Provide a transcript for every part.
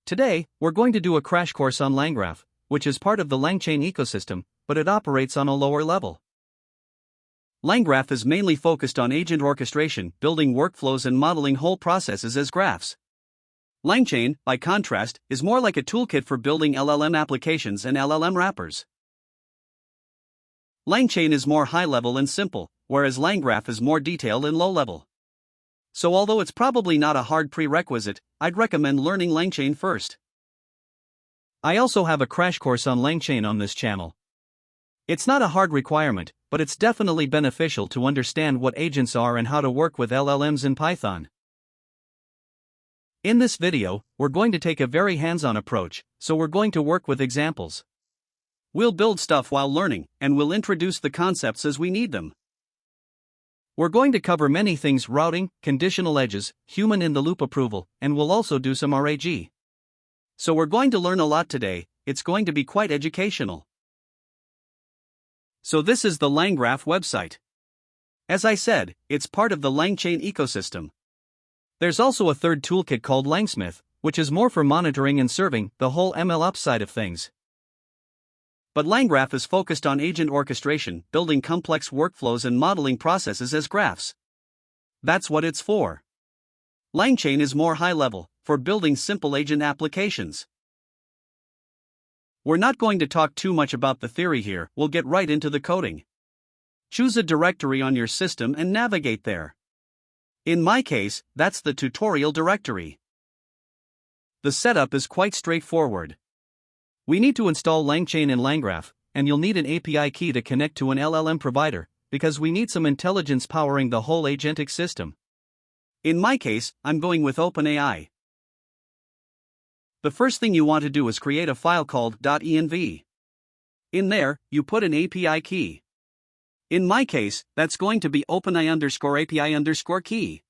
Today, we're going to do a crash course on LangGraph, which is part of the LangChain ecosystem, but it operates on a lower level. LangGraph is mainly focused on agent orchestration, building workflows and modeling whole processes as graphs. LangChain, by contrast, is more like a toolkit for building LLM applications and LLM wrappers. LangChain is more high-level and simple, whereas LangGraph is more detailed and low-level. So although it's probably not a hard prerequisite, I'd recommend learning LangChain first. I also have a crash course on LangChain on this channel. It's not a hard requirement, but it's definitely beneficial to understand what agents are and how to work with LLMs in Python. In this video, we're going to take a very hands-on approach, so we're going to work with examples. We'll build stuff while learning, and we'll introduce the concepts as we need them. We're going to cover many things: routing, conditional edges, human-in-the-loop approval, and we'll also do some RAG. So we're going to learn a lot today. It's going to be quite educational. So this is the LangGraph website. As I said, it's part of the LangChain ecosystem. There's also a third toolkit called LangSmith, which is more for monitoring and serving the whole MLOps side of things. But LangGraph is focused on agent orchestration, building complex workflows and modeling processes as graphs. That's what it's for. LangChain is more high-level, for building simple agent applications. We're not going to talk too much about the theory here, we'll get right into the coding. Choose a directory on your system and navigate there. In my case, that's the tutorial directory. The setup is quite straightforward. We need to install LangChain in LangGraph, and you'll need an API key to connect to an LLM provider, because we need some intelligence powering the whole agentic system. In my case, I'm going with OpenAI. The first thing you want to do is create a file called .env. In there, you put an API key. In my case, that's going to be OpenAI_API_key.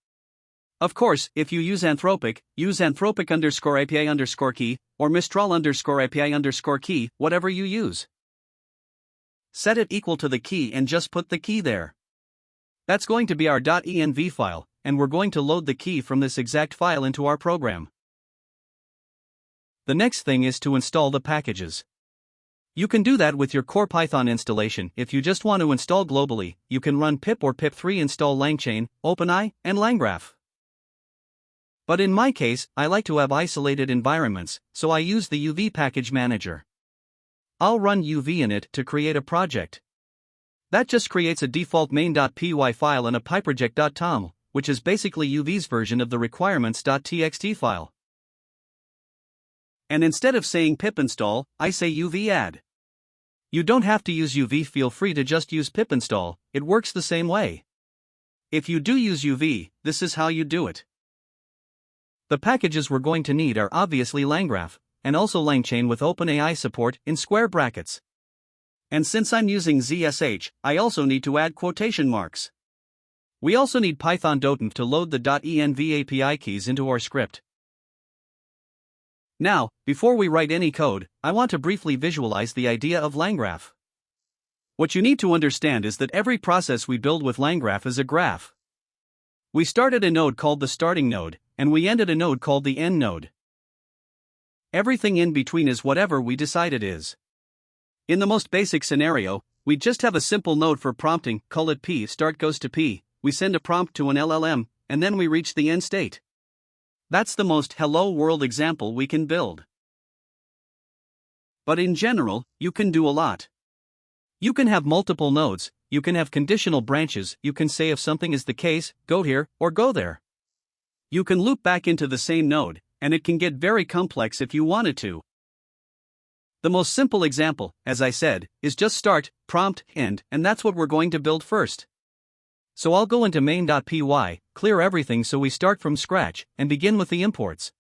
Of course, if you use Anthropic, use Anthropic_API_key, or Mistral_API_key, whatever you use. Set it equal to the key and just put the key there. That's going to be our .env file, and we're going to load the key from this exact file into our program. The next thing is to install the packages. You can do that with your core Python installation. If you just want to install globally, you can run pip or pip3 install LangChain, OpenAI, and LangGraph. But in my case, I like to have isolated environments, so I use the UV package manager. I'll run UV in it to create a project. That just creates a default main.py file and a pyproject.toml, which is basically UV's version of the requirements.txt file. And instead of saying pip install, I say UV add. You don't have to use UV, feel free to just use pip install, it works the same way. If you do use UV, this is how you do it. The packages we're going to need are obviously LangGraph, and also LangChain with OpenAI support in square brackets. And since I'm using ZSH, I also need to add quotation marks. We also need Python.env to load the .env API keys into our script. Now, before we write any code, I want to briefly visualize the idea of LangGraph. What you need to understand is that every process we build with LangGraph is a graph. We start at a node called the starting node, and we end at a node called the end node. Everything in between is whatever we decide it is. In the most basic scenario, we just have a simple node for prompting, call it P, start goes to P, we send a prompt to an LLM, and then we reach the end state. That's the most hello world example we can build. But in general, you can do a lot. You can have multiple nodes, you can have conditional branches, you can say if something is the case, go here, or go there. You can loop back into the same node, and it can get very complex if you wanted to. The most simple example, as I said, is just start, prompt, end, and that's what we're going to build first. So I'll go into main.py, clear everything so we start from scratch, and begin with the imports.